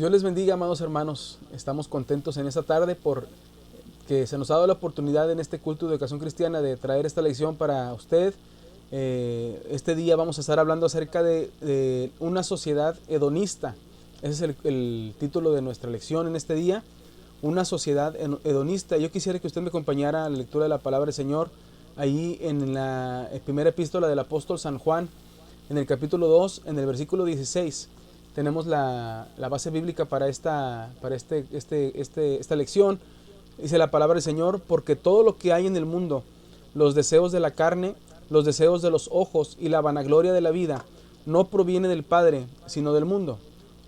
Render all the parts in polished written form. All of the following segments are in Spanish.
Dios les bendiga, amados hermanos. Estamos contentos en esta tarde por que se nos ha dado la oportunidad en este culto de educación cristiana de traer esta lección para usted. Este día vamos a estar hablando acerca de una sociedad hedonista. Ese es el título de nuestra lección en este día, una sociedad hedonista. Yo quisiera que usted me acompañara a la lectura de la palabra del Señor, ahí en la primera epístola del apóstol San Juan, en el capítulo 2, en el versículo 16. Tenemos la base bíblica para esta lección. Dice la palabra del Señor: porque todo lo que hay en el mundo, los deseos de la carne, los deseos de los ojos y la vanagloria de la vida, no proviene del Padre, sino del mundo.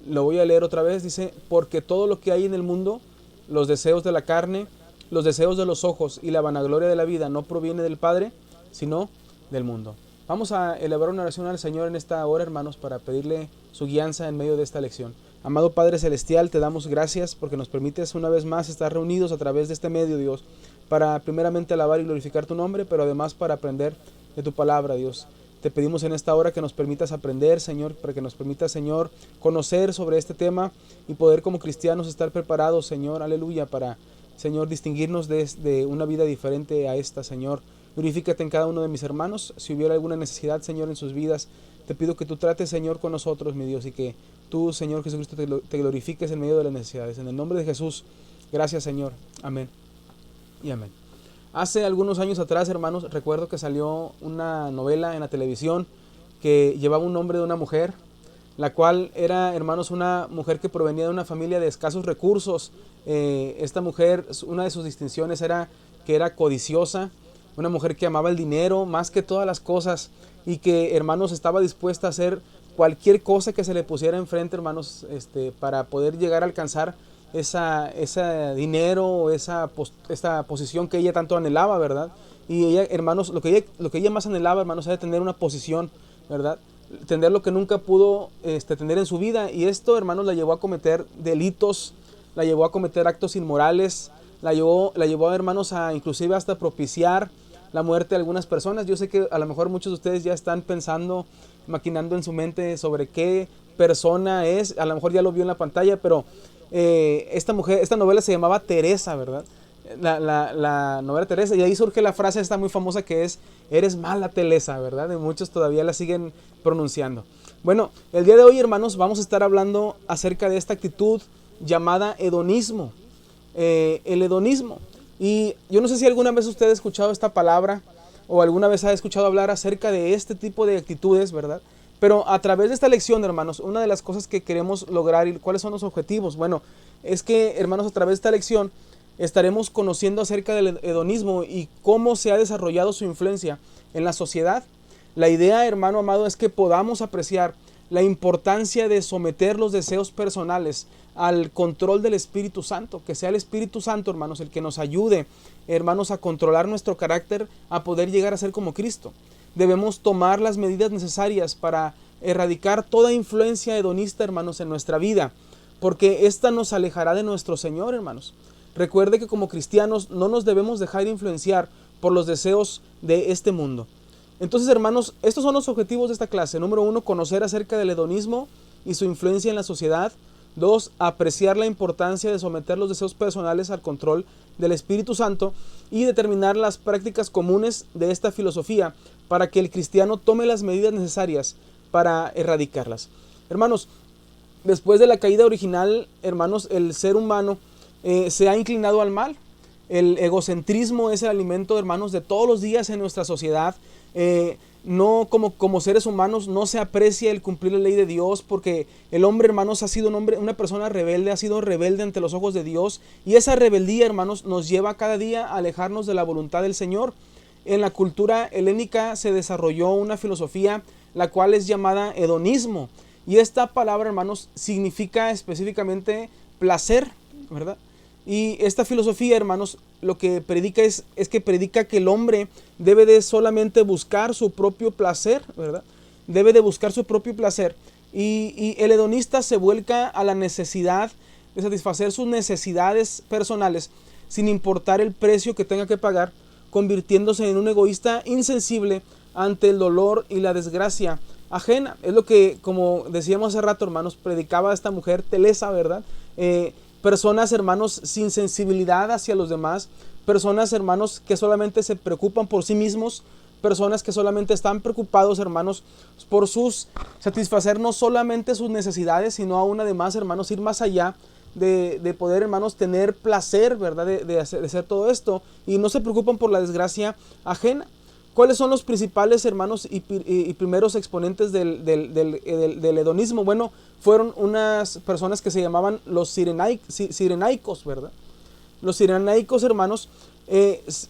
Lo voy a leer otra vez. Dice: porque todo lo que hay en el mundo, los deseos de la carne, los deseos de los ojos y la vanagloria de la vida, no proviene del Padre, sino del mundo. Vamos a elevar una oración al Señor en esta hora, hermanos, para pedirle su guianza en medio de esta lección. Amado Padre Celestial, te damos gracias porque nos permites una vez más estar reunidos a través de este medio, Dios, para primeramente alabar y glorificar tu nombre, pero además para aprender de tu palabra, Dios. Te pedimos en esta hora que nos permitas aprender, Señor, para que nos permitas, Señor, conocer sobre este tema y poder como cristianos estar preparados, Señor, aleluya, para, Señor, distinguirnos de una vida diferente a esta, Señor. Glorifícate en cada uno de mis hermanos. Si hubiera alguna necesidad, Señor, en sus vidas, te pido que tú trates, Señor, con nosotros, mi Dios, y que tú, Señor Jesucristo, te glorifiques en medio de las necesidades. En el nombre de Jesús, gracias, Señor. Amén y amén. Hace algunos años atrás, hermanos, recuerdo que salió una novela en la televisión que llevaba un nombre de una mujer, la cual era, hermanos, una mujer que provenía de una familia de escasos recursos. Esta mujer, una de sus distinciones era que era codiciosa, una mujer que amaba el dinero más que todas las cosas y que, hermanos, estaba dispuesta a hacer cualquier cosa que se le pusiera enfrente, hermanos, para poder llegar a alcanzar ese dinero o esa posición que ella tanto anhelaba, ¿verdad? Y ella, hermanos, lo que ella más anhelaba, hermanos, era tener una posición, ¿verdad? Tener lo que nunca pudo tener en su vida. Y esto, hermanos, la llevó a cometer delitos, la llevó a cometer actos inmorales, la llevó, hermanos, a inclusive hasta propiciar la muerte de algunas personas. Yo sé que a lo mejor muchos de ustedes ya están pensando, maquinando en su mente sobre qué persona es. A lo mejor ya lo vio en la pantalla, pero esta novela se llamaba Teresa, ¿verdad? La novela Teresa, y ahí surge la frase esta muy famosa que es: eres mala, Teresa, ¿verdad? Y muchos todavía la siguen pronunciando. Bueno, el día de hoy, hermanos, vamos a estar hablando acerca de esta actitud llamada hedonismo. El hedonismo. Y yo no sé si alguna vez usted ha escuchado esta palabra o alguna vez ha escuchado hablar acerca de este tipo de actitudes, ¿verdad? Pero a través de esta lección, hermanos, una de las cosas que queremos lograr y cuáles son los objetivos, bueno, es que, hermanos, a través de esta lección estaremos conociendo acerca del hedonismo y cómo se ha desarrollado su influencia en la sociedad. La idea, hermano amado, es que podamos apreciar la importancia de someter los deseos personales al control del Espíritu Santo, que sea el Espíritu Santo, hermanos, el que nos ayude, hermanos, a controlar nuestro carácter, a poder llegar a ser como Cristo. Debemos tomar las medidas necesarias para erradicar toda influencia hedonista, hermanos, en nuestra vida, porque esta nos alejará de nuestro Señor, hermanos. Recuerde que como cristianos no nos debemos dejar influenciar por los deseos de este mundo. Entonces, hermanos, estos son los objetivos de esta clase. Número 1, conocer acerca del hedonismo y su influencia en la sociedad. 2, apreciar la importancia de someter los deseos personales al control del Espíritu Santo y determinar las prácticas comunes de esta filosofía para que el cristiano tome las medidas necesarias para erradicarlas. Hermanos, después de la caída original, hermanos, el ser humano se ha inclinado al mal. El egocentrismo es el alimento, hermanos, de todos los días en nuestra sociedad. No como seres humanos no se aprecia el cumplir la ley de Dios, porque el hombre, hermanos, ha sido una persona rebelde, ha sido rebelde ante los ojos de Dios, y esa rebeldía, hermanos, nos lleva cada día a alejarnos de la voluntad del Señor. En la cultura helénica se desarrolló una filosofía la cual es llamada hedonismo, y esta palabra, hermanos, significa específicamente placer, ¿verdad? Y esta filosofía, hermanos, lo que predica es que predica que el hombre debe de solamente buscar su propio placer, ¿verdad? Debe de buscar su propio placer. Y el hedonista se vuelca a la necesidad de satisfacer sus necesidades personales sin importar el precio que tenga que pagar, convirtiéndose en un egoísta insensible ante el dolor y la desgracia ajena. Es lo que, como decíamos hace rato, hermanos, predicaba esta mujer Telesa, ¿verdad? Personas, hermanos, sin sensibilidad hacia los demás, personas, hermanos, que solamente se preocupan por sí mismos, personas que solamente están preocupados, hermanos, por satisfacer no solamente sus necesidades, sino aún además, hermanos, ir más allá de poder, hermanos, tener placer, ¿verdad? De hacer todo esto, y no se preocupan por la desgracia ajena. ¿Cuáles son los principales, hermanos, y primeros exponentes del hedonismo? Bueno, fueron unas personas que se llamaban los sirenaicos, ¿verdad? Los sirenaicos, hermanos,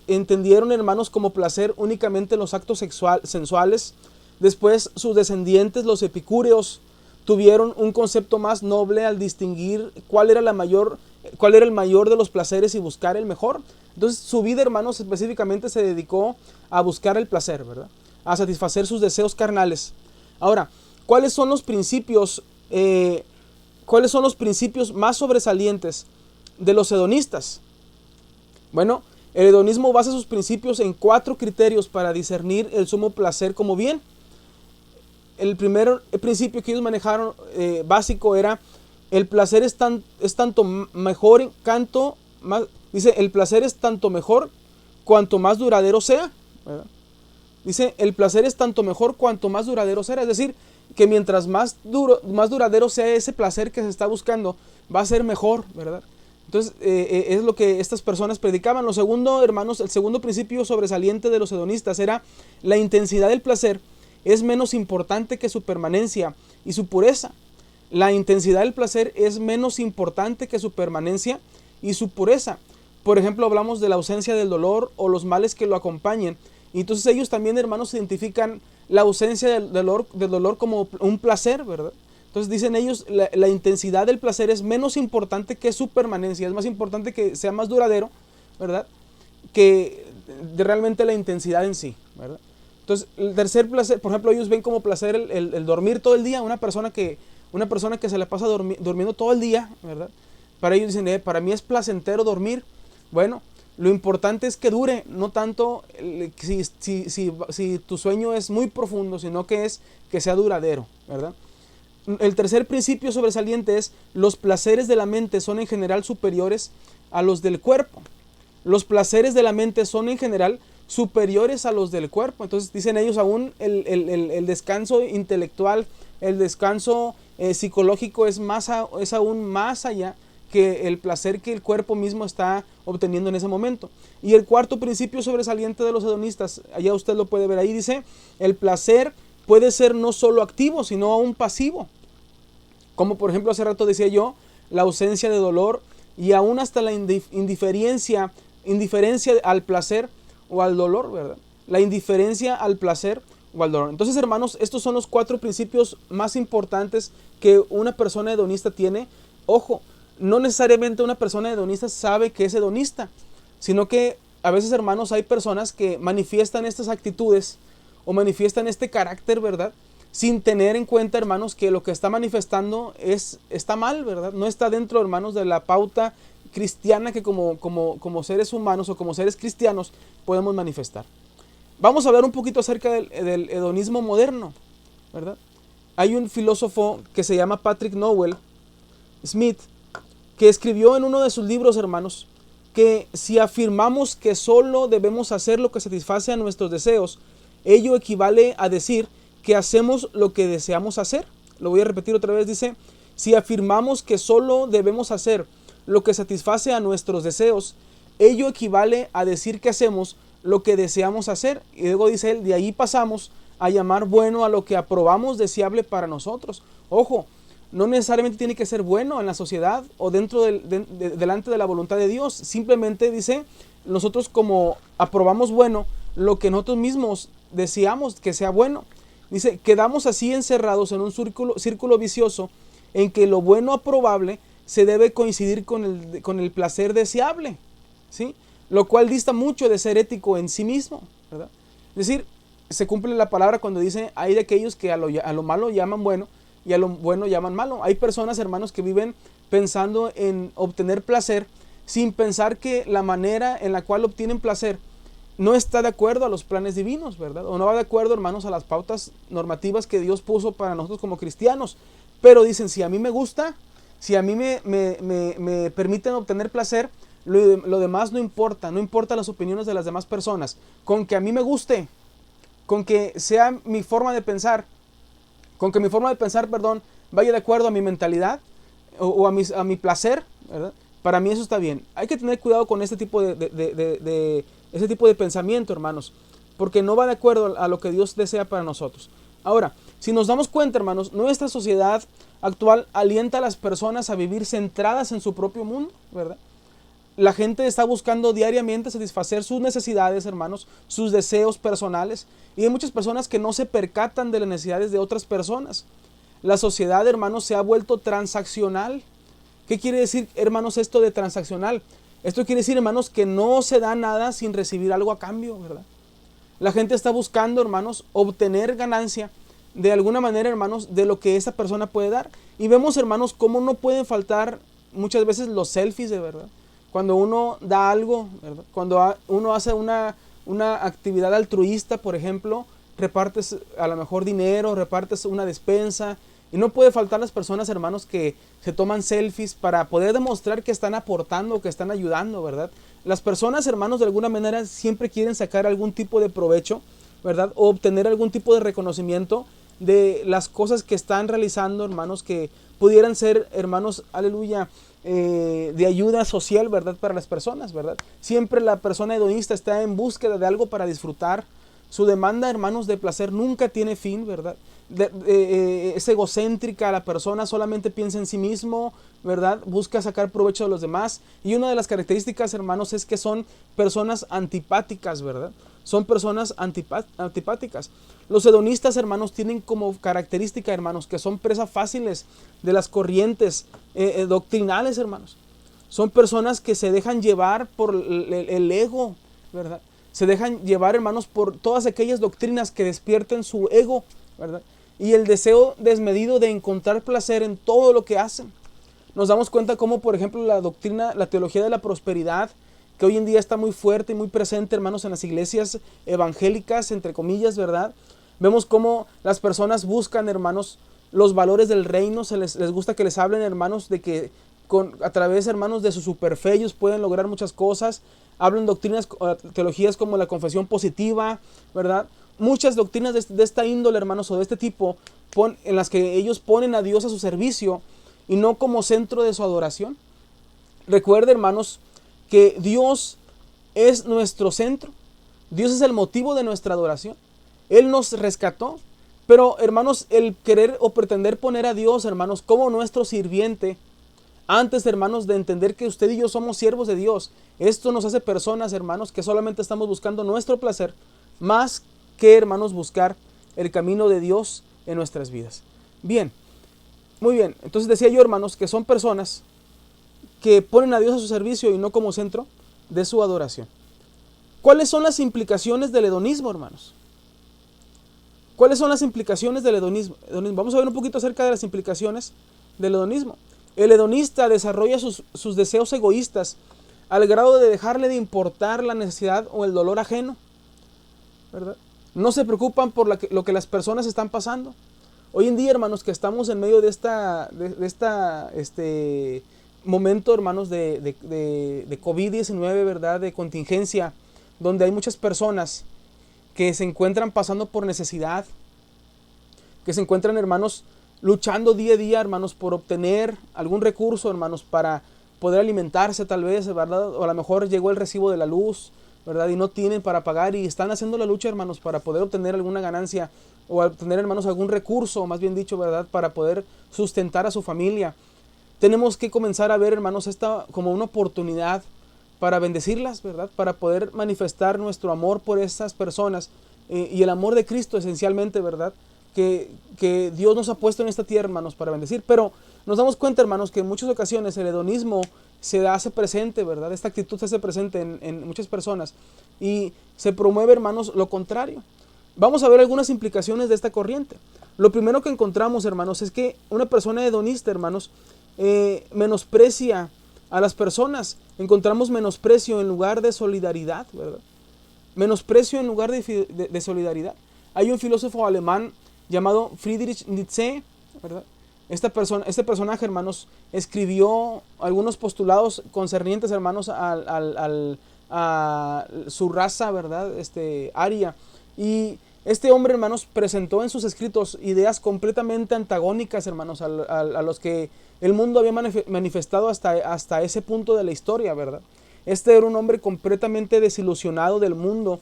entendieron, hermanos, como placer únicamente los actos sensuales. Después sus descendientes, los epicúreos, tuvieron un concepto más noble al distinguir cuál era el mayor de los placeres y buscar el mejor. Entonces su vida, hermanos, específicamente se dedicó a buscar el placer, ¿verdad? A satisfacer sus deseos carnales. Ahora, ¿cuáles son los principios más sobresalientes de los hedonistas? Bueno, el hedonismo basa sus principios en 4 criterios para discernir el sumo placer como bien. El primer principio que ellos manejaron básico era: el placer es tanto mejor, dice, el placer es tanto mejor cuanto más duradero sea, ¿verdad? Dice, el placer es tanto mejor cuanto más duradero sea, es decir, que mientras más duradero sea ese placer que se está buscando, va a ser mejor, ¿verdad? Entonces, es lo que estas personas predicaban. Lo segundo, hermanos, el segundo principio sobresaliente de los hedonistas era: la intensidad del placer es menos importante que su permanencia y su pureza. La intensidad del placer es menos importante que su permanencia y su pureza. Por ejemplo, hablamos de la ausencia del dolor o los males que lo acompañen. Y entonces ellos también, hermanos, identifican la ausencia del dolor como un placer, ¿verdad? Entonces dicen ellos, la intensidad del placer es menos importante que su permanencia. Es más importante que sea más duradero, ¿verdad? Que realmente la intensidad en sí, ¿verdad? Entonces, el tercer placer, por ejemplo, ellos ven como placer el dormir todo el día. Una persona que se la pasa durmiendo todo el día, ¿verdad? Para ellos dicen, para mí es placentero dormir. Bueno, lo importante es que dure, no tanto si tu sueño es muy profundo, sino que sea duradero, ¿verdad? El tercer principio sobresaliente es: los placeres de la mente son en general superiores a los del cuerpo. Los placeres de la mente son en general superiores a los del cuerpo. Entonces dicen ellos, aún el descanso intelectual, el descanso psicológico es aún más allá que el placer que el cuerpo mismo está obteniendo en ese momento. Y el cuarto principio sobresaliente de los hedonistas, allá usted lo puede ver ahí, dice: el placer puede ser no solo activo, sino aún pasivo. Como por ejemplo hace rato decía yo, la ausencia de dolor y aún hasta la indiferencia al placer o al dolor, ¿verdad? La indiferencia al placer o al dolor. Entonces, hermanos, estos son los 4 principios más importantes que una persona hedonista tiene. Ojo, no necesariamente una persona hedonista sabe que es hedonista, sino que a veces, hermanos, hay personas que manifiestan estas actitudes o manifiestan este carácter, ¿verdad? Sin tener en cuenta, hermanos, que lo que está manifestando está mal, ¿verdad? No está dentro, hermanos, de la pauta cristiana que como seres humanos o como seres cristianos podemos manifestar. Vamos a hablar un poquito acerca del hedonismo moderno, ¿verdad? Hay un filósofo que se llama Patrick Nowell Smith, que escribió en uno de sus libros, hermanos, que si afirmamos que solo debemos hacer lo que satisface a nuestros deseos, ello equivale a decir que hacemos lo que deseamos hacer. Lo voy a repetir otra vez, dice: si afirmamos que solo debemos hacer lo que satisface a nuestros deseos, ello equivale a decir que hacemos lo que deseamos hacer. Y luego dice él: de ahí pasamos a llamar bueno a lo que aprobamos deseable para nosotros. Ojo, no necesariamente tiene que ser bueno en la sociedad o delante de la voluntad de Dios. Simplemente dice, nosotros como aprobamos bueno lo que nosotros mismos deseamos que sea bueno. Dice, quedamos así encerrados en un círculo vicioso en que lo bueno aprobable se debe coincidir con el placer deseable, ¿sí? Lo cual dista mucho de ser ético en sí mismo, ¿verdad? Es decir, se cumple la palabra cuando dice: hay de aquellos que a lo malo llaman bueno y a lo bueno llaman malo. Hay personas, hermanos, que viven pensando en obtener placer sin pensar que la manera en la cual obtienen placer no está de acuerdo a los planes divinos, ¿verdad? O no va de acuerdo, hermanos, a las pautas normativas que Dios puso para nosotros como cristianos. Pero dicen, si a mí me gusta, si a mí me permiten obtener placer, lo demás no importa, no importa las opiniones de las demás personas. Con que a mí me guste, con que sea mi forma de pensar, con que mi forma de pensar, perdón, vaya de acuerdo a mi mentalidad o a mi placer, ¿verdad? Para mí eso está bien. Hay que tener cuidado con este tipo ese tipo de pensamiento, hermanos, porque no va de acuerdo a lo que Dios desea para nosotros. Ahora, si nos damos cuenta, hermanos, nuestra sociedad actual alienta a las personas a vivir centradas en su propio mundo, ¿verdad? La gente está buscando diariamente satisfacer sus necesidades, hermanos, sus deseos personales. Y hay muchas personas que no se percatan de las necesidades de otras personas. La sociedad, hermanos, se ha vuelto transaccional. ¿Qué quiere decir, hermanos, esto de transaccional? Esto quiere decir, hermanos, que no se da nada sin recibir algo a cambio, ¿verdad? La gente está buscando, hermanos, obtener ganancia de alguna manera, hermanos, de lo que esa persona puede dar. Y vemos, hermanos, cómo no pueden faltar muchas veces los selfies, de verdad. Cuando uno da algo, ¿verdad? Cuando uno hace una actividad altruista, por ejemplo, repartes a lo mejor dinero, repartes una despensa, y no puede faltar las personas, hermanos, que se toman selfies para poder demostrar que están aportando, que están ayudando, ¿verdad? Las personas, hermanos, de alguna manera siempre quieren sacar algún tipo de provecho, ¿verdad? O obtener algún tipo de reconocimiento de las cosas que están realizando, hermanos, que pudieran ser, hermanos, aleluya, de ayuda social, ¿verdad? Para las personas, ¿verdad? Siempre la persona hedonista está en búsqueda de algo para disfrutar. Su demanda, hermanos, de placer nunca tiene fin, ¿verdad? Es egocéntrica, la persona solamente piensa en sí mismo, ¿verdad? Busca sacar provecho de los demás. Y una de las características, hermanos, es que son personas antipáticas, ¿verdad? Son personas antipáticas. Los hedonistas, hermanos, tienen como característica, hermanos, que son presas fáciles de las corrientes doctrinales, hermanos. Son personas que se dejan llevar por el ego, ¿verdad? Se dejan llevar, hermanos, por todas aquellas doctrinas que despierten su ego, ¿verdad? Y el deseo desmedido de encontrar placer en todo lo que hacen. Nos damos cuenta cómo, por ejemplo, la doctrina, la teología de la prosperidad, que hoy en día está muy fuerte y muy presente, hermanos, en las iglesias evangélicas, entre comillas, ¿verdad? Vemos cómo las personas buscan, hermanos, los valores del reino. Les gusta que les hablen, hermanos, de que a través, hermanos, de su superfe ellos pueden lograr muchas cosas. Hablan doctrinas, teologías como la confesión positiva, ¿verdad? Muchas doctrinas de esta índole, hermanos, o de este tipo, en las que ellos ponen a Dios a su servicio y no como centro de su adoración. Recuerde, hermanos, que Dios es nuestro centro. Dios es el motivo de nuestra adoración. Él nos rescató. Pero, hermanos, el querer o pretender poner a Dios, hermanos, como nuestro sirviente, antes, hermanos, de entender que usted y yo somos siervos de Dios, esto nos hace personas, hermanos, que solamente estamos buscando nuestro placer, más que, hermanos, buscar el camino de Dios en nuestras vidas. Bien, muy bien. Entonces decía yo, hermanos, que son personas que ponen a Dios a su servicio y no como centro de su adoración. ¿Cuáles son las implicaciones del hedonismo, hermanos? ¿Cuáles son las implicaciones del hedonismo? Vamos a ver un poquito acerca de las implicaciones del hedonismo. El hedonista desarrolla sus deseos egoístas al grado de dejarle de importar la necesidad o el dolor ajeno, ¿verdad? No se preocupan por lo que las personas están pasando. Hoy en día, hermanos, que estamos en medio de este momento, hermanos, de COVID-19, ¿verdad? De contingencia, donde hay muchas personas que se encuentran pasando por necesidad, que se encuentran, hermanos, luchando día a día, hermanos, por obtener algún recurso, hermanos, para poder alimentarse tal vez, ¿verdad? O a lo mejor llegó el recibo de la luz, ¿verdad? Y no tienen para pagar y están haciendo la lucha, hermanos, para poder obtener alguna ganancia o obtener, hermanos, algún recurso, más bien dicho, ¿verdad? Para poder sustentar a su familia. Tenemos que comenzar a ver, hermanos, esta como una oportunidad para bendecirlas, ¿verdad? Para poder manifestar nuestro amor por esas personas y el amor de Cristo esencialmente, ¿verdad? Que Dios nos ha puesto en esta tierra, hermanos, para bendecir. Pero nos damos cuenta, hermanos, que en muchas ocasiones el hedonismo se hace presente, ¿verdad? Esta actitud se hace presente en muchas personas y se promueve, hermanos, lo contrario. Vamos a ver algunas implicaciones de esta corriente. Lo primero que encontramos, hermanos, es que una persona hedonista, hermanos, menosprecia a las personas. Encontramos menosprecio en lugar de solidaridad, ¿verdad? menosprecio en lugar de solidaridad. Hay un filósofo alemán llamado Friedrich Nietzsche, ¿verdad? Este personaje, hermanos, escribió algunos postulados concernientes, hermanos, a su raza, ¿verdad? Aria. Y este hombre, hermanos, presentó en sus escritos ideas completamente antagónicas, hermanos, a los que el mundo había manifestado hasta ese punto de la historia, ¿verdad? Este era un hombre completamente desilusionado del mundo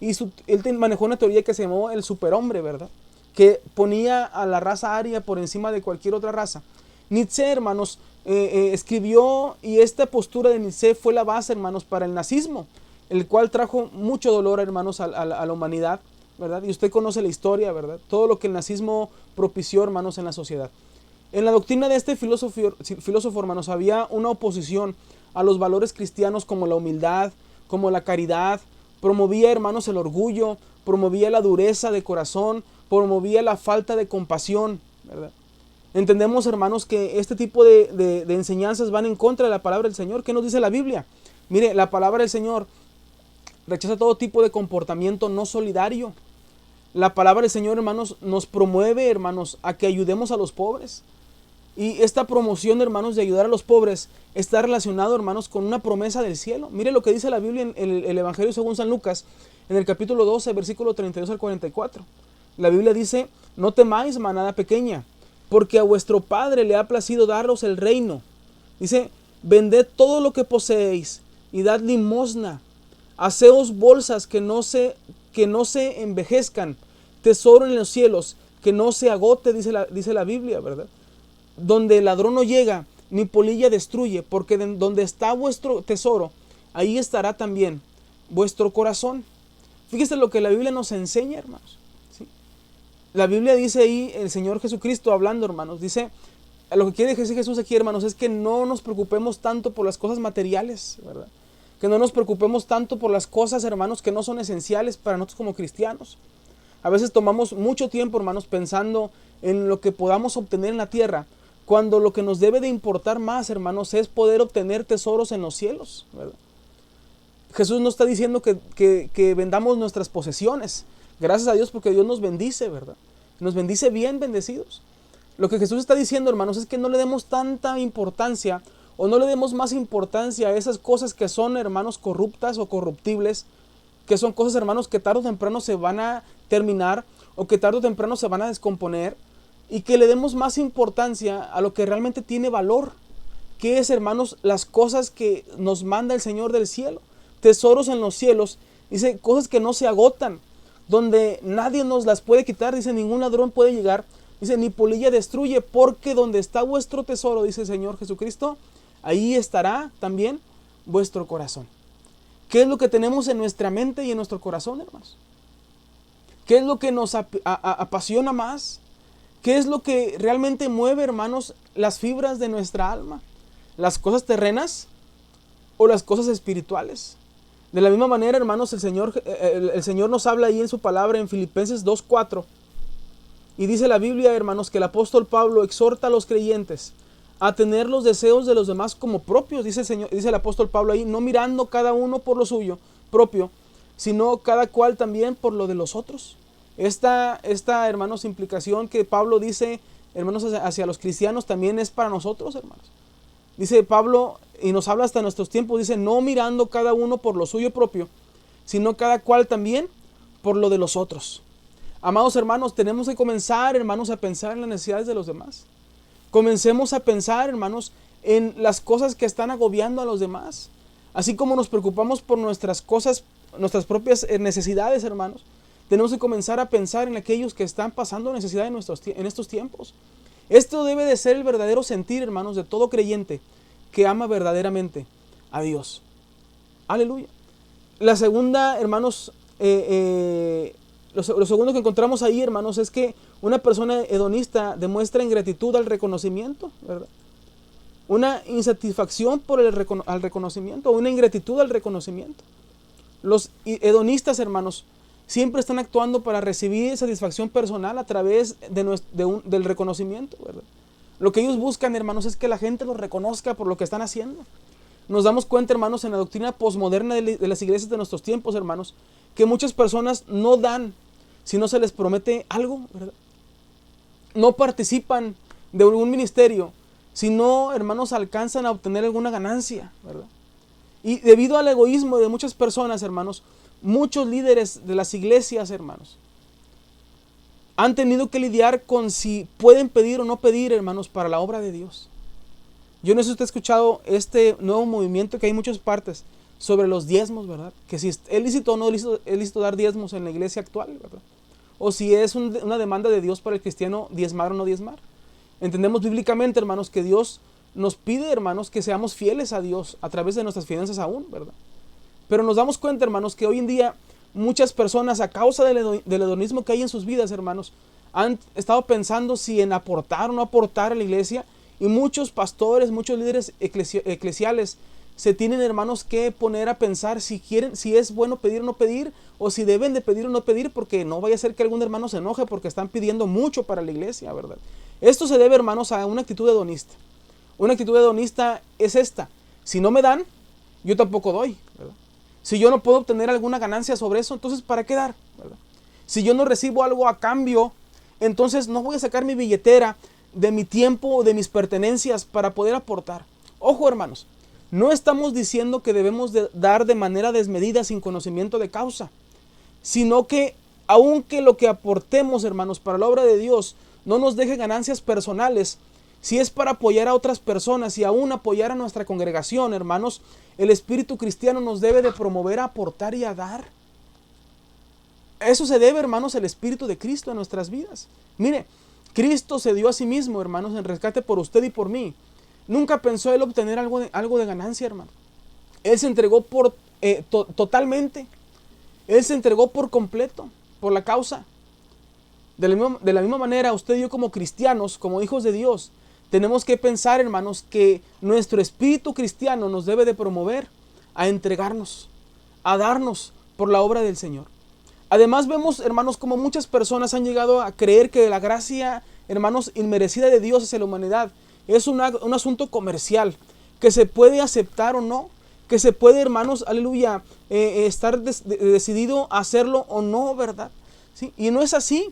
y él manejó una teoría que se llamó el superhombre, ¿verdad? Que ponía a la raza aria por encima de cualquier otra raza. Nietzsche, hermanos, escribió, y esta postura de Nietzsche fue la base, hermanos, para el nazismo, el cual trajo mucho dolor, hermanos, a la humanidad, ¿verdad? Y usted conoce la historia, ¿verdad? Todo lo que el nazismo propició, hermanos, en la sociedad. En la doctrina de este filósofo, hermanos, había una oposición a los valores cristianos como la humildad, como la caridad. Promovía, hermanos, el orgullo, promovía la dureza de corazón, promovía la falta de compasión, ¿verdad? Entendemos, hermanos, que este tipo de enseñanzas van en contra de la palabra del Señor. ¿Qué nos dice la Biblia? Mire, la palabra del Señor rechaza todo tipo de comportamiento no solidario. La palabra del Señor, hermanos, nos promueve, hermanos, a que ayudemos a los pobres. Y esta promoción, hermanos, de ayudar a los pobres está relacionado, hermanos, con una promesa del cielo. Mire lo que dice la Biblia en el Evangelio según San Lucas, en el capítulo 12, versículo 32 al 44. La Biblia dice: no temáis, manada pequeña, porque a vuestro Padre le ha placido daros el reino. Dice: vended todo lo que poseéis y dad limosna. Haceos bolsas que no se envejezcan, tesoro en los cielos, que no se agote, dice la Biblia, ¿verdad? Donde el ladrón no llega, ni polilla destruye, porque donde está vuestro tesoro, ahí estará también vuestro corazón. Fíjese lo que la Biblia nos enseña, hermanos, ¿sí? La Biblia dice ahí, el Señor Jesucristo hablando, hermanos, dice, lo que quiere decir Jesús aquí, hermanos, es que no nos preocupemos tanto por las cosas materiales, ¿verdad? Que no nos preocupemos tanto por las cosas, hermanos, que no son esenciales para nosotros como cristianos. A veces tomamos mucho tiempo, hermanos, pensando en lo que podamos obtener en la tierra, cuando lo que nos debe de importar más, hermanos, es poder obtener tesoros en los cielos, ¿verdad? Jesús no está diciendo que vendamos nuestras posesiones. Gracias a Dios, porque Dios nos bendice, ¿verdad? Nos bendice bien bendecidos. Lo que Jesús está diciendo, hermanos, es que no le demos tanta importancia o no le demos más importancia a esas cosas que son, hermanos, corruptas o corruptibles, que son cosas, hermanos, que tarde o temprano se van a terminar o que tarde o temprano se van a descomponer, y que le demos más importancia a lo que realmente tiene valor, que es, hermanos, las cosas que nos manda el Señor del cielo. Tesoros en los cielos, dice, cosas que no se agotan, donde nadie nos las puede quitar, dice, ningún ladrón puede llegar, dice, ni polilla destruye, porque donde está vuestro tesoro, dice el Señor Jesucristo, ahí estará también vuestro corazón. ¿Qué es lo que tenemos en nuestra mente y en nuestro corazón, hermanos? ¿Qué es lo que nos apasiona más? ¿Qué es lo que realmente mueve, hermanos, las fibras de nuestra alma? ¿Las cosas terrenas o las cosas espirituales? De la misma manera, hermanos, el Señor nos habla ahí en su palabra en Filipenses 2:4. Y dice la Biblia, hermanos, que el apóstol Pablo exhorta a los creyentes a tener los deseos de los demás como propios. Dice el apóstol Pablo ahí, no mirando cada uno por lo suyo propio, sino cada cual también por lo de los otros. Esta, hermanos, implicación que Pablo dice, hermanos, hacia los cristianos también es para nosotros, hermanos. Dice Pablo, y nos habla hasta nuestros tiempos, dice, no mirando cada uno por lo suyo propio, sino cada cual también por lo de los otros. Amados hermanos, tenemos que comenzar, hermanos, a pensar en las necesidades de los demás. Comencemos a pensar, hermanos, en las cosas que están agobiando a los demás. Así como nos preocupamos por nuestras cosas, nuestras propias necesidades, hermanos, tenemos que comenzar a pensar en aquellos que están pasando necesidad en estos tiempos. Esto debe de ser el verdadero sentir, hermanos, de todo creyente que ama verdaderamente a Dios. Aleluya. La segunda, hermanos, lo segundo que encontramos ahí, hermanos, es que una persona hedonista demuestra ingratitud al reconocimiento, ¿verdad? Una insatisfacción por al reconocimiento, una ingratitud al reconocimiento. Los hedonistas, hermanos, siempre están actuando para recibir satisfacción personal a través del reconocimiento, ¿verdad? Lo que ellos buscan, hermanos, es que la gente los reconozca por lo que están haciendo. Nos damos cuenta, hermanos, en la doctrina posmoderna de las iglesias de nuestros tiempos, hermanos, que muchas personas no dan si no se les promete algo, ¿verdad? No participan de algún ministerio si no, hermanos, alcanzan a obtener alguna ganancia, ¿verdad? Y debido al egoísmo de muchas personas, hermanos, muchos líderes de las iglesias, hermanos, han tenido que lidiar con si pueden pedir o no pedir, hermanos, para la obra de Dios. Yo no sé si usted ha escuchado este nuevo movimiento que hay en muchas partes sobre los diezmos, ¿verdad? Que si es lícito o no es lícito dar diezmos en la iglesia actual, ¿verdad? O si es una demanda de Dios para el cristiano diezmar o no diezmar. Entendemos bíblicamente, hermanos, que Dios nos pide, hermanos, que seamos fieles a Dios a través de nuestras finanzas aún, ¿verdad? Pero nos damos cuenta, hermanos, que hoy en día muchas personas, a causa del hedonismo que hay en sus vidas, hermanos, han estado pensando si en aportar o no aportar a la iglesia. Y muchos pastores, muchos líderes eclesiales se tienen, hermanos, que poner a pensar si es bueno pedir o no pedir, o si deben de pedir o no pedir, porque no vaya a ser que algún hermano se enoje porque están pidiendo mucho para la iglesia, ¿verdad? Esto se debe, hermanos, a una actitud hedonista. Una actitud hedonista es esta: si no me dan, yo tampoco doy, ¿verdad? Si yo no puedo obtener alguna ganancia sobre eso, entonces ¿para qué dar, ¿verdad? Si yo no recibo algo a cambio, entonces no voy a sacar mi billetera de mi tiempo o de mis pertenencias para poder aportar. Ojo, hermanos, no estamos diciendo que debemos de dar de manera desmedida sin conocimiento de causa, sino que aunque lo que aportemos, hermanos, para la obra de Dios no nos deje ganancias personales, si es para apoyar a otras personas y aún apoyar a nuestra congregación, hermanos, el espíritu cristiano nos debe de promover a aportar y a dar. Eso se debe, hermanos, al espíritu de Cristo en nuestras vidas. Mire, Cristo se dio a sí mismo, hermanos, en rescate por usted y por mí. Nunca pensó él obtener algo de ganancia, hermano. Él se entregó totalmente. Él se entregó por completo, por la causa. De la misma manera, usted y yo como cristianos, como hijos de Dios, tenemos que pensar, hermanos, que nuestro espíritu cristiano nos debe de promover a entregarnos, a darnos por la obra del Señor. Además vemos, hermanos, como muchas personas han llegado a creer que la gracia, hermanos, inmerecida de Dios hacia la humanidad es un asunto comercial, que se puede aceptar o no, que se puede, hermanos, aleluya, estar decidido a hacerlo o no, ¿verdad? ¿Sí? Y no es así.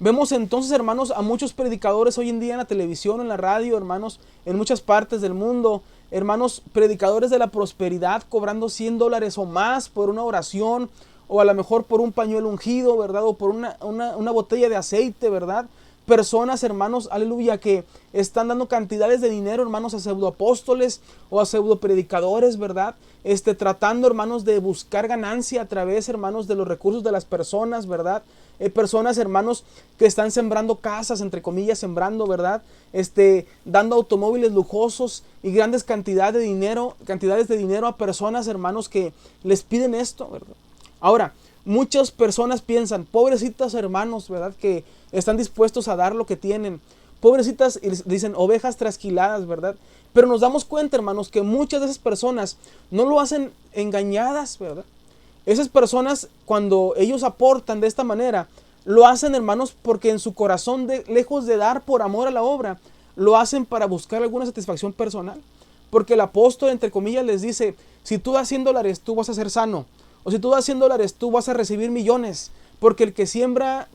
Vemos entonces, hermanos, a muchos predicadores hoy en día en la televisión, en la radio, hermanos, en muchas partes del mundo, hermanos, predicadores de la prosperidad cobrando $100 o más por una oración, o a lo mejor por un pañuelo ungido, ¿verdad? O por una botella de aceite, ¿verdad? Personas, hermanos, aleluya, que están dando cantidades de dinero, hermanos, a pseudoapóstoles o a pseudopredicadores, ¿verdad? Tratando, hermanos, de buscar ganancia a través, hermanos, de los recursos de las personas, ¿verdad? Personas, hermanos, que están sembrando casas, entre comillas, sembrando, ¿verdad? Dando automóviles lujosos y grandes cantidades de dinero a personas, hermanos, que les piden esto, ¿verdad? Ahora, muchas personas piensan, pobrecitos hermanos, ¿verdad? Que están dispuestos a dar lo que tienen. Pobrecitas, y dicen, ovejas trasquiladas, ¿verdad? Pero nos damos cuenta, hermanos, que muchas de esas personas no lo hacen engañadas, ¿verdad? Esas personas, cuando ellos aportan de esta manera, lo hacen, hermanos, porque en su corazón, lejos de dar por amor a la obra, lo hacen para buscar alguna satisfacción personal. Porque el apóstol, entre comillas, les dice, si tú das $100, tú vas a ser sano. O si tú das $100, tú vas a recibir millones. Porque el que siembra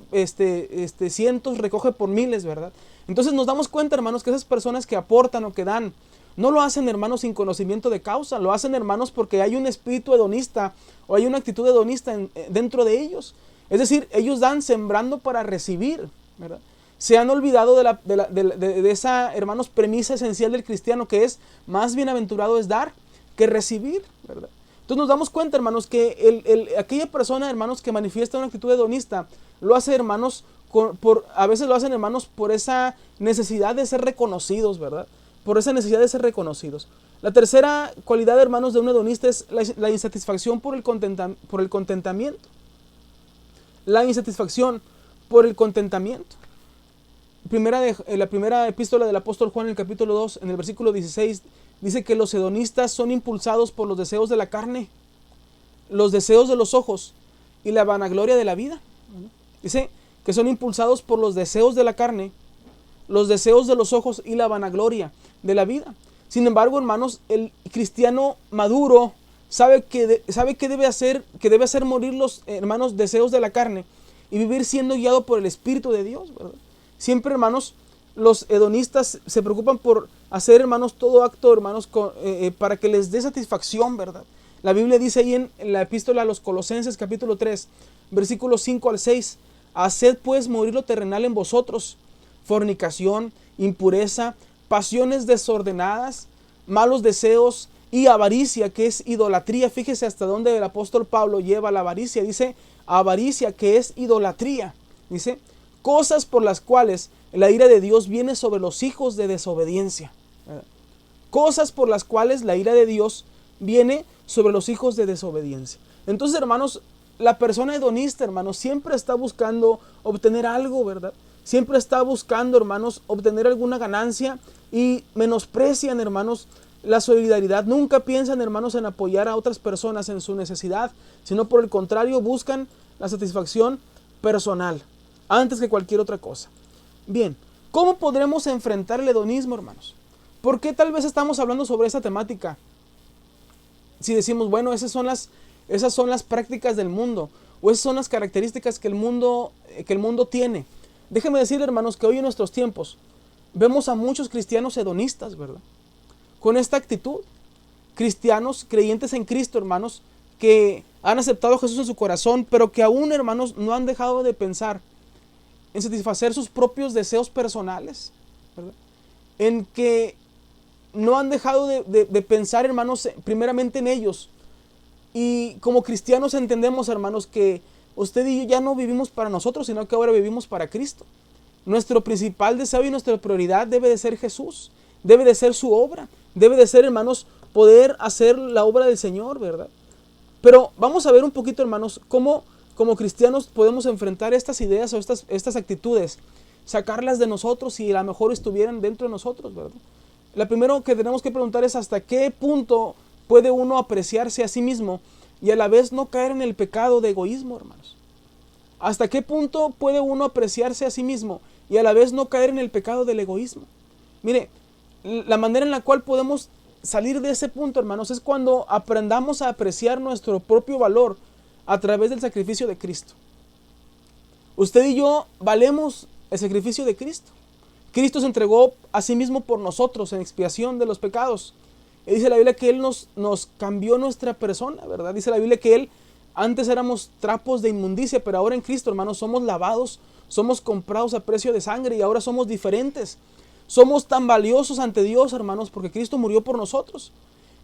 cientos recoge por miles, ¿verdad? Entonces nos damos cuenta, hermanos, que esas personas que aportan o que dan, no lo hacen, hermanos, sin conocimiento de causa. Lo hacen, hermanos, porque hay un espíritu hedonista o hay una actitud hedonista dentro de ellos. Es decir, ellos dan sembrando para recibir, ¿verdad? Se han olvidado de esa, hermanos, premisa esencial del cristiano, que es más bienaventurado es dar que recibir, ¿verdad? Entonces nos damos cuenta, hermanos, que aquella persona, hermanos, que manifiesta una actitud hedonista, lo hace, hermanos, a veces lo hacen, hermanos, por esa necesidad de ser reconocidos, ¿verdad? Por esa necesidad de ser reconocidos. La tercera cualidad, hermanos, de un hedonista es la insatisfacción por el contentamiento. La insatisfacción por el contentamiento. La primera epístola del apóstol Juan, en el capítulo 2, en el versículo 16, dice que los hedonistas son impulsados por los deseos de la carne, los deseos de los ojos y la vanagloria de la vida. Dice que son impulsados por los deseos de la carne, los deseos de los ojos y la vanagloria de la vida. Sin embargo, hermanos, el cristiano maduro, sabe que debe hacer morir los hermanos deseos de la carne y vivir siendo guiado por el Espíritu de Dios, ¿verdad? Siempre, hermanos, los hedonistas se preocupan por hacer, hermanos, todo acto, hermanos, para que les dé satisfacción, ¿verdad? La Biblia dice ahí en la epístola a los Colosenses, capítulo 3, versículos 5 al 6, haced pues morir lo terrenal en vosotros, fornicación, impureza, pasiones desordenadas, malos deseos y avaricia, que es idolatría. Fíjese hasta dónde el apóstol Pablo lleva la avaricia. Dice avaricia, que es idolatría. Dice cosas por las cuales la ira de Dios viene sobre los hijos de desobediencia. Cosas por las cuales la ira de Dios viene sobre los hijos de desobediencia. Entonces, hermanos, la persona hedonista, hermanos, siempre está buscando obtener algo, ¿verdad? Siempre está buscando, hermanos, obtener alguna ganancia y menosprecian, hermanos, la solidaridad. Nunca piensan, hermanos, en apoyar a otras personas en su necesidad, sino por el contrario buscan la satisfacción personal antes que cualquier otra cosa. Bien, ¿cómo podremos enfrentar el hedonismo, hermanos? ¿Por qué tal vez estamos hablando sobre esa temática? Si decimos, bueno, esas son las prácticas del mundo, o esas son las características que el mundo tiene. Déjenme decir, hermanos, que hoy en nuestros tiempos vemos a muchos cristianos hedonistas, ¿verdad? Con esta actitud. Cristianos, creyentes en Cristo, hermanos, que han aceptado a Jesús en su corazón, pero que aún, hermanos, no han dejado de pensar en satisfacer sus propios deseos personales, ¿verdad? En que no han dejado de pensar, hermanos, primeramente en ellos. Y como cristianos entendemos, hermanos, que usted y yo ya no vivimos para nosotros, sino que ahora vivimos para Cristo. Nuestro principal deseo y nuestra prioridad debe de ser Jesús, debe de ser su obra, debe de ser, hermanos, poder hacer la obra del Señor, ¿verdad? Pero vamos a ver un poquito, hermanos, cómo como cristianos podemos enfrentar estas ideas o estas actitudes, sacarlas de nosotros si a lo mejor estuvieran dentro de nosotros, ¿verdad? Lo primero que tenemos que preguntar es hasta qué punto puede uno apreciarse a sí mismo y a la vez no caer en el pecado de egoísmo, hermanos. ¿Hasta qué punto puede uno apreciarse a sí mismo y a la vez no caer en el pecado del egoísmo? Mire, la manera en la cual podemos salir de ese punto, hermanos, es cuando aprendamos a apreciar nuestro propio valor a través del sacrificio de Cristo. Usted y yo valemos el sacrificio de Cristo. Cristo se entregó a sí mismo por nosotros en expiación de los pecados. Y dice la Biblia que Él nos cambió nuestra persona, ¿verdad? Dice la Biblia que Él, antes éramos trapos de inmundicia, pero ahora en Cristo, hermanos, somos lavados, somos comprados a precio de sangre y ahora somos diferentes. Somos tan valiosos ante Dios, hermanos, porque Cristo murió por nosotros.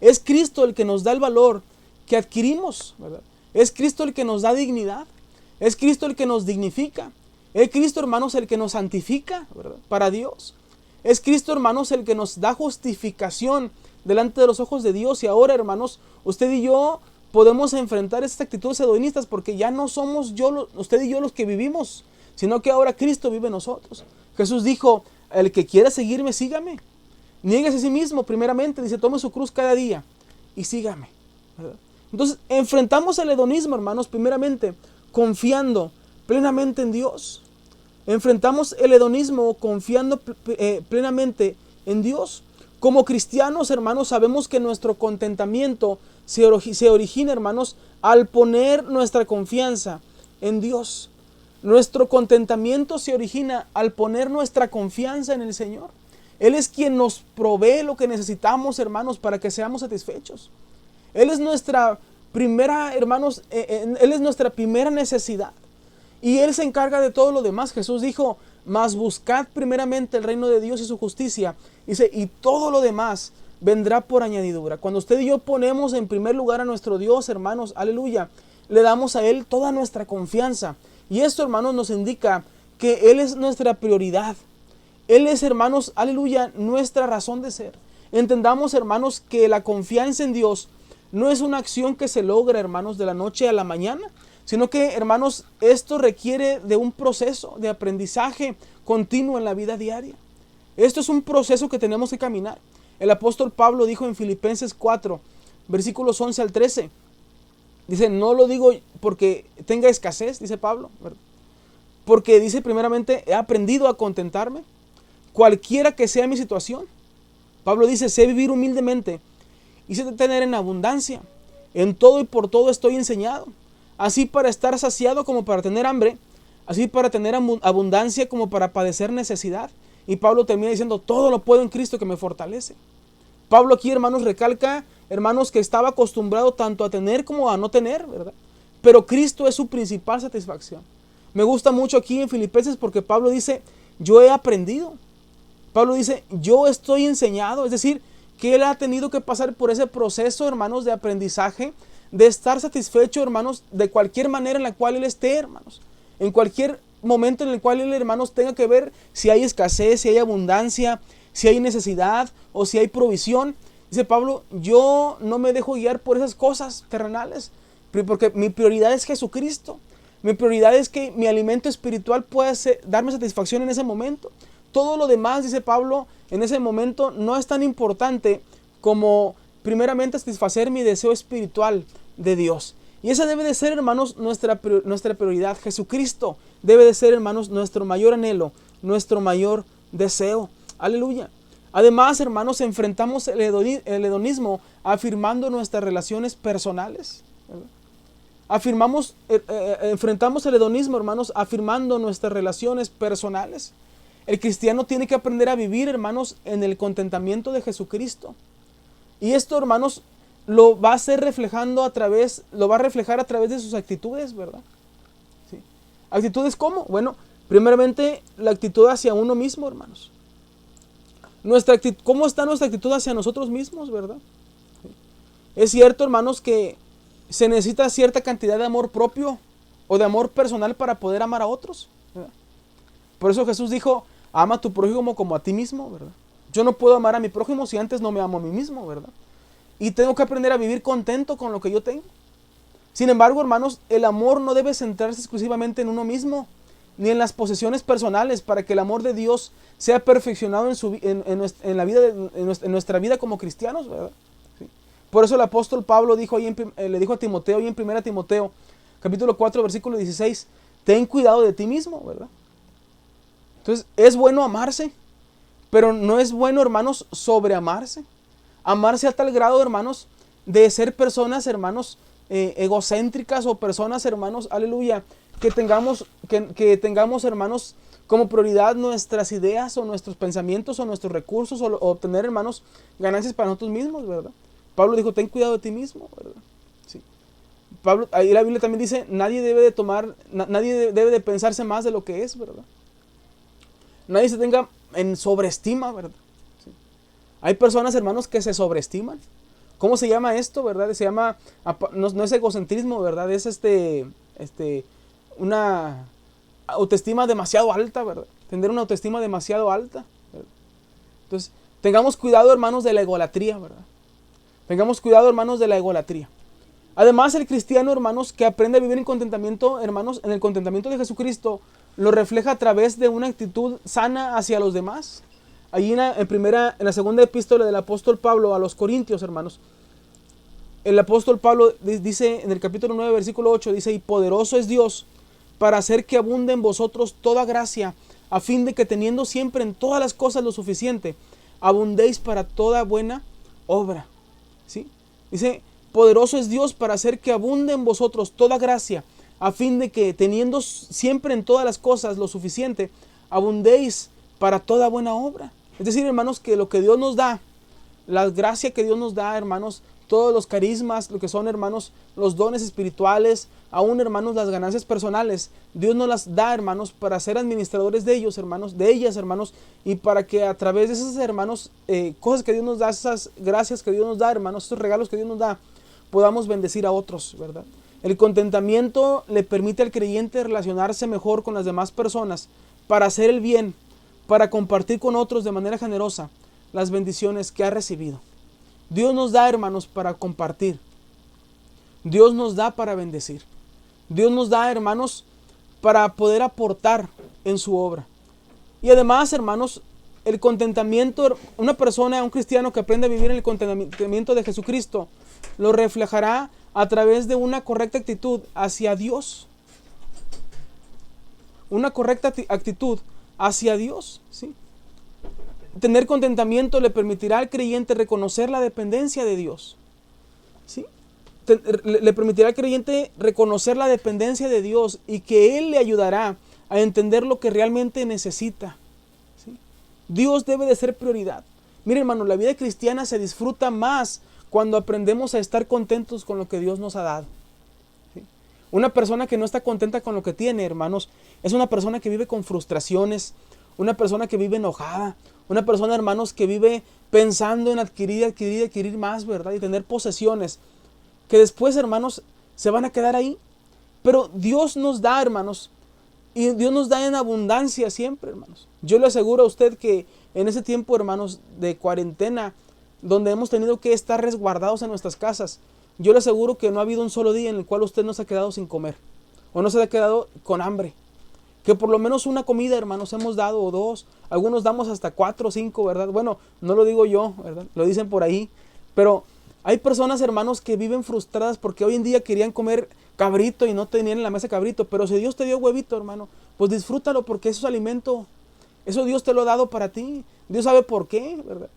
Es Cristo el que nos da el valor que adquirimos, ¿verdad? Es Cristo el que nos da dignidad. Es Cristo el que nos dignifica. Es Cristo, hermanos, el que nos santifica, ¿verdad? Para Dios. Es Cristo, hermanos, el que nos da justificación delante de los ojos de Dios. Y ahora, hermanos, usted y yo podemos enfrentar estas actitudes hedonistas porque ya no somos usted y yo los que vivimos, sino que ahora Cristo vive en nosotros. Jesús dijo, el que quiera seguirme, sígame. Niéguese a sí mismo primeramente, dice, tome su cruz cada día y sígame, ¿verdad? Entonces, enfrentamos el hedonismo, hermanos, primeramente confiando plenamente en Dios. Enfrentamos el hedonismo confiando plenamente en Dios. Como cristianos, hermanos, sabemos que nuestro contentamiento se origina, hermanos, al poner nuestra confianza en Dios. Nuestro contentamiento se origina al poner nuestra confianza en el Señor. Él es quien nos provee lo que necesitamos, hermanos, para que seamos satisfechos. Él es nuestra primera, hermanos, Él es nuestra primera necesidad. Y Él se encarga de todo lo demás. Jesús dijo, mas buscad primeramente el reino de Dios y su justicia. Dice, y todo lo demás vendrá por añadidura. Cuando usted y yo ponemos en primer lugar a nuestro Dios, hermanos, aleluya, le damos a Él toda nuestra confianza. Y esto, hermanos, nos indica que Él es nuestra prioridad. Él es, hermanos, aleluya, nuestra razón de ser. Entendamos, hermanos, que la confianza en Dios no es una acción que se logra, hermanos, de la noche a la mañana, sino que, hermanos, esto requiere de un proceso de aprendizaje continuo en la vida diaria. Esto es un proceso que tenemos que caminar. El apóstol Pablo dijo en Filipenses 4, versículos 11 al 13, dice, no lo digo porque tenga escasez, dice Pablo, ¿verdad? Porque dice primeramente, he aprendido a contentarme, cualquiera que sea mi situación. Pablo dice, sé vivir humildemente y sé tener en abundancia. En todo y por todo estoy enseñado, así para estar saciado como para tener hambre, así para tener abundancia como para padecer necesidad. Y Pablo termina diciendo, todo lo puedo en Cristo que me fortalece. Pablo aquí, hermanos, recalca, hermanos, que estaba acostumbrado tanto a tener como a no tener, ¿verdad? Pero Cristo es su principal satisfacción. Me gusta mucho aquí en Filipenses porque Pablo dice, yo he aprendido. Pablo dice, yo estoy enseñado. Es decir, que él ha tenido que pasar por ese proceso, hermanos, de aprendizaje, de estar satisfecho, hermanos, de cualquier manera en la cual él esté, hermanos. En cualquier momento en el cual él, hermanos, tenga que ver si hay escasez, si hay abundancia, si hay necesidad o si hay provisión. Dice Pablo, yo no me dejo guiar por esas cosas terrenales, porque mi prioridad es Jesucristo. Mi prioridad es que mi alimento espiritual pueda darme satisfacción en ese momento. Todo lo demás, dice Pablo, en ese momento no es tan importante como primeramente satisfacer mi deseo espiritual de Dios. Y esa debe de ser, hermanos, nuestra prioridad. Jesucristo debe de ser, hermanos, nuestro mayor anhelo, nuestro mayor deseo. Aleluya. Además, hermanos, enfrentamos el hedonismo afirmando nuestras relaciones personales. Enfrentamos el hedonismo, hermanos, afirmando nuestras relaciones personales. El cristiano tiene que aprender a vivir, hermanos, en el contentamiento de Jesucristo. Y esto, hermanos, lo va a reflejar a través de sus actitudes, ¿verdad? ¿Sí? ¿Actitudes cómo? Bueno, primeramente la actitud hacia uno mismo, hermanos. ¿Cómo está nuestra actitud hacia nosotros mismos, verdad? ¿Sí? Es cierto, hermanos, que se necesita cierta cantidad de amor propio o de amor personal para poder amar a otros, ¿verdad? Por eso Jesús dijo, ama a tu prójimo como a ti mismo, ¿verdad? Yo no puedo amar a mi prójimo si antes no me amo a mí mismo, ¿verdad? Y tengo que aprender a vivir contento con lo que yo tengo. Sin embargo, hermanos, el amor no debe centrarse exclusivamente en uno mismo, ni en las posesiones personales, para que el amor de Dios sea perfeccionado en nuestra vida como cristianos, ¿verdad? ¿Sí? Por eso el apóstol Pablo le dijo a Timoteo, y en 1 Timoteo, capítulo 4, versículo 16, ten cuidado de ti mismo, ¿verdad? Entonces, es bueno amarse, pero no es bueno, hermanos, sobreamarse. Amarse a tal grado, hermanos, de ser personas, hermanos, egocéntricas o personas, hermanos, aleluya, que tengamos, hermanos, como prioridad nuestras ideas o nuestros pensamientos o nuestros recursos o obtener, hermanos, ganancias para nosotros mismos, ¿verdad? Pablo dijo, ten cuidado de ti mismo, ¿verdad? Sí. Pablo, ahí la Biblia también dice, nadie debe de pensarse más de lo que es, ¿verdad? Nadie se tenga en sobreestima, ¿verdad? Sí. Hay personas, hermanos, que se sobreestiman. ¿Cómo se llama esto, verdad? Se llama, no es egocentrismo, ¿verdad? Es una autoestima demasiado alta, ¿verdad? Tener una autoestima demasiado alta, ¿verdad? Entonces, tengamos cuidado, hermanos, de la egolatría, ¿verdad? Tengamos cuidado, hermanos, de la egolatría. Además, el cristiano, hermanos, que aprende a vivir en contentamiento, hermanos, en el contentamiento de Jesucristo, lo refleja a través de una actitud sana hacia los demás. Allí en la segunda epístola del apóstol Pablo a los Corintios, hermanos, el apóstol Pablo dice en el capítulo 9, versículo 8, dice, y poderoso es Dios para hacer que abunde en vosotros toda gracia, a fin de que teniendo siempre en todas las cosas lo suficiente, abundéis para toda buena obra. ¿Sí? Dice, poderoso es Dios para hacer que abunde en vosotros toda gracia, a fin de que teniendo siempre en todas las cosas lo suficiente, abundéis para toda buena obra. Es decir, hermanos, que lo que Dios nos da, la gracia que Dios nos da, hermanos, todos los carismas, lo que son, hermanos, los dones espirituales, aún, hermanos, las ganancias personales, Dios nos las da, hermanos, para ser administradores de ellos, hermanos, de ellas, hermanos, y para que a través de esos, hermanos, cosas que Dios nos da, esas gracias que Dios nos da, hermanos, esos regalos que Dios nos da, podamos bendecir a otros, ¿verdad? El contentamiento le permite al creyente relacionarse mejor con las demás personas para hacer el bien, para compartir con otros de manera generosa las bendiciones que ha recibido. Dios nos da, hermanos, para compartir. Dios nos da para bendecir. Dios nos da, hermanos, para poder aportar en su obra. Y además, hermanos, el contentamiento, una persona, un cristiano que aprende a vivir en el contentamiento de Jesucristo, lo reflejará a través de una correcta actitud hacia Dios. Una correcta actitud hacia Dios, ¿sí? Tener contentamiento le permitirá al creyente reconocer la dependencia de Dios, ¿sí? le permitirá al creyente reconocer la dependencia de Dios y que Él le ayudará a entender lo que realmente necesita. ¿Sí? Dios debe de ser prioridad. Mire, hermano, la vida cristiana se disfruta más cuando aprendemos a estar contentos con lo que Dios nos ha dado. ¿Sí? Una persona que no está contenta con lo que tiene, hermanos, es una persona que vive con frustraciones, una persona que vive enojada, una persona, hermanos, que vive pensando en adquirir más, ¿verdad? Y tener posesiones que después, hermanos, se van a quedar ahí. Pero Dios nos da, hermanos, y Dios nos da en abundancia siempre, hermanos. Yo le aseguro a usted que en ese tiempo, hermanos, de cuarentena, donde hemos tenido que estar resguardados en nuestras casas, yo le aseguro que no ha habido un solo día en el cual usted no se ha quedado sin comer, o no se ha quedado con hambre. Que por lo menos una comida, hermanos, hemos dado, o dos. Algunos damos hasta 4 o 5, ¿verdad? Bueno, no lo digo yo, ¿verdad? Lo dicen por ahí. Pero hay personas, hermanos, que viven frustradas porque hoy en día querían comer cabrito y no tenían en la mesa cabrito. Pero si Dios te dio huevito, hermano, pues disfrútalo porque eso es alimento. Eso Dios te lo ha dado para ti. Dios sabe por qué, ¿verdad?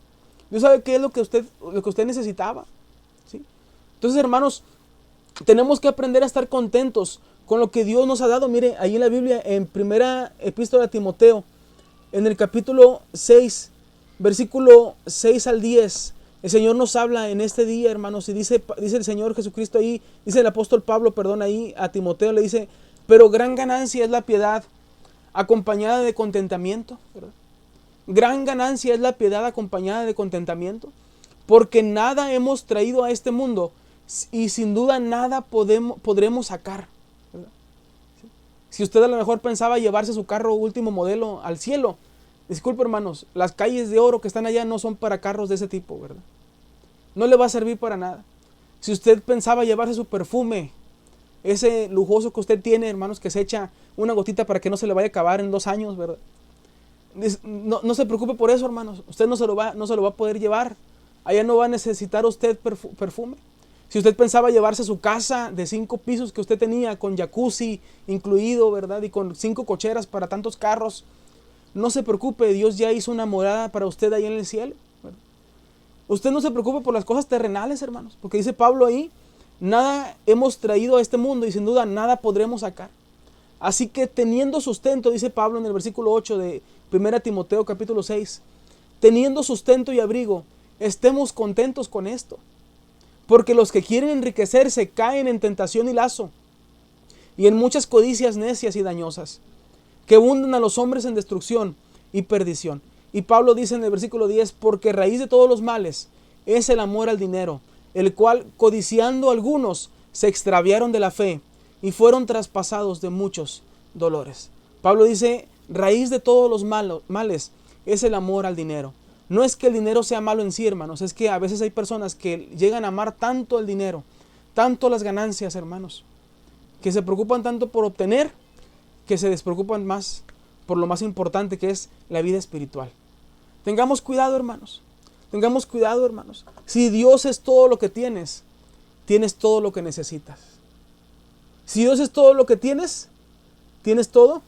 Dios sabe qué es lo que usted necesitaba, ¿sí? Entonces, hermanos, tenemos que aprender a estar contentos con lo que Dios nos ha dado. Mire, ahí en la Biblia, en primera epístola a Timoteo, en el capítulo 6, versículo 6 al 10, el Señor nos habla en este día, hermanos, y dice el Señor Jesucristo ahí, dice el apóstol Pablo, perdón, ahí a Timoteo le dice, pero gran ganancia es la piedad acompañada de contentamiento, ¿verdad? Gran ganancia es la piedad acompañada de contentamiento, porque nada hemos traído a este mundo y sin duda nada podremos sacar, ¿verdad? Si usted a lo mejor pensaba llevarse su carro último modelo al cielo, disculpe, hermanos, las calles de oro que están allá no son para carros de ese tipo, ¿verdad? No le va a servir para nada. Si usted pensaba llevarse su perfume, ese lujoso que usted tiene, hermanos, que se echa una gotita para que no se le vaya a acabar en 2 años, ¿verdad? No se preocupe por eso, hermanos. Usted no se lo va a poder llevar. Allá no va a necesitar usted perfume. Si usted pensaba llevarse su casa de 5 pisos que usted tenía, con jacuzzi incluido, ¿verdad? Y con 5 cocheras para tantos carros, no se preocupe, Dios ya hizo una morada para usted ahí en el cielo, ¿verdad? Usted no se preocupe por las cosas terrenales, hermanos, porque dice Pablo ahí, nada hemos traído a este mundo y sin duda nada podremos sacar. Así que teniendo sustento, dice Pablo en el versículo 8 de 1 Timoteo capítulo 6, teniendo sustento y abrigo, estemos contentos con esto. Porque los que quieren enriquecerse caen en tentación y lazo, y en muchas codicias necias y dañosas, que hunden a los hombres en destrucción y perdición. Y Pablo dice en el versículo 10, porque raíz de todos los males es el amor al dinero, el cual, codiciando algunos, se extraviaron de la fe y fueron traspasados de muchos dolores. Pablo dice, raíz de todos los males es el amor al dinero. No es que el dinero sea malo en sí, hermanos, es que a veces hay personas que llegan a amar tanto el dinero, tanto las ganancias, hermanos, que se preocupan tanto por obtener, que se despreocupan más por lo más importante, que es la vida espiritual. Tengamos cuidado, hermanos. Tengamos cuidado, hermanos. Si Dios es todo lo que tienes, tienes todo lo que necesitas. Si Dios es todo lo que tienes todo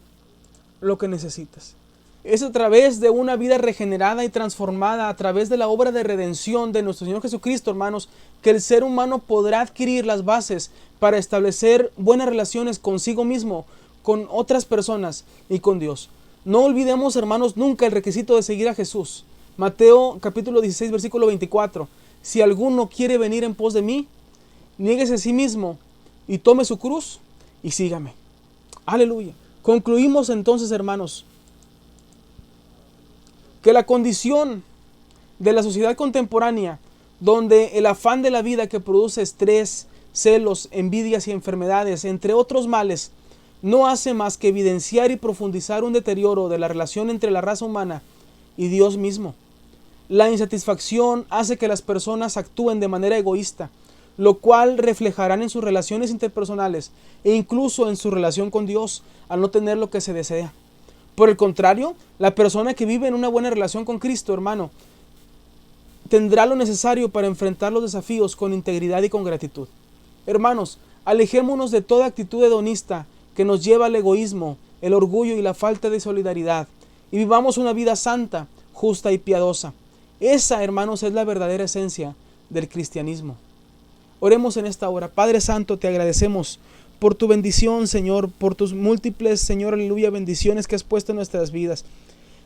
lo que necesitas. Es a través de una vida regenerada y transformada, a través de la obra de redención de nuestro Señor Jesucristo, hermanos, que el ser humano podrá adquirir las bases para establecer buenas relaciones consigo mismo, con otras personas y con Dios. No olvidemos, hermanos, nunca el requisito de seguir a Jesús. Mateo capítulo 16, versículo 24. Si alguno quiere venir en pos de mí, niéguese a sí mismo y tome su cruz y sígame. Aleluya. Concluimos entonces, hermanos, que la condición de la sociedad contemporánea, donde el afán de la vida que produce estrés, celos, envidias y enfermedades, entre otros males, no hace más que evidenciar y profundizar un deterioro de la relación entre la raza humana y Dios mismo. La insatisfacción hace que las personas actúen de manera egoísta, lo cual reflejarán en sus relaciones interpersonales e incluso en su relación con Dios al no tener lo que se desea. Por el contrario, la persona que vive en una buena relación con Cristo, hermano, tendrá lo necesario para enfrentar los desafíos con integridad y con gratitud. Hermanos, alejémonos de toda actitud hedonista que nos lleva al egoísmo, el orgullo y la falta de solidaridad, y vivamos una vida santa, justa y piadosa. Esa, hermanos, es la verdadera esencia del cristianismo. Oremos en esta hora. Padre Santo, te agradecemos por tu bendición, Señor, por tus múltiples, Señor, aleluya, bendiciones que has puesto en nuestras vidas.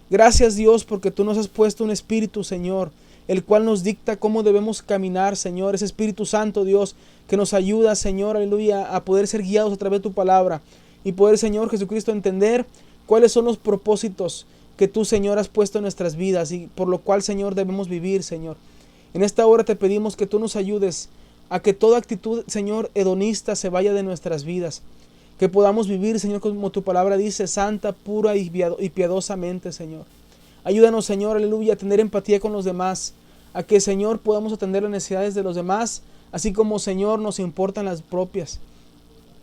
Gracias, Dios, porque tú nos has puesto un espíritu, Señor, el cual nos dicta cómo debemos caminar, Señor. Ese Espíritu Santo, Dios, que nos ayuda, Señor, aleluya, a poder ser guiados a través de tu palabra y poder, Señor Jesucristo, entender cuáles son los propósitos que tú, Señor, has puesto en nuestras vidas y por lo cual, Señor, debemos vivir, Señor. En esta hora te pedimos que tú nos ayudes a que toda actitud, Señor, hedonista se vaya de nuestras vidas. Que podamos vivir, Señor, como tu palabra dice, santa, pura y piadosamente, Señor. Ayúdanos, Señor, aleluya, a tener empatía con los demás. A que, Señor, podamos atender las necesidades de los demás, así como, Señor, nos importan las propias.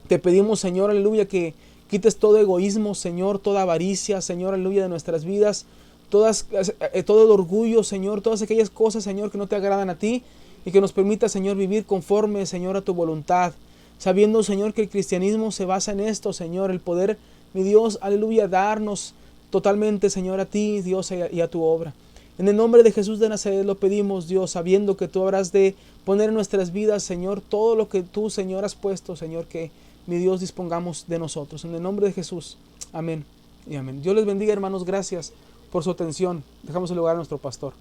Te pedimos, Señor, aleluya, que quites todo egoísmo, Señor, toda avaricia, Señor, aleluya, de nuestras vidas. Todo el orgullo, Señor, todas aquellas cosas, Señor, que no te agradan a ti. Y que nos permita, Señor, vivir conforme, Señor, a tu voluntad. Sabiendo, Señor, que el cristianismo se basa en esto, Señor, el poder, mi Dios, aleluya, darnos totalmente, Señor, a ti, Dios, y a tu obra. En el nombre de Jesús de Nazaret lo pedimos, Dios, sabiendo que tú habrás de poner en nuestras vidas, Señor, todo lo que tú, Señor, has puesto, Señor, que, mi Dios, dispongamos de nosotros. En el nombre de Jesús. Amén y amén. Dios les bendiga, hermanos. Gracias por su atención. Dejamos el lugar a nuestro pastor.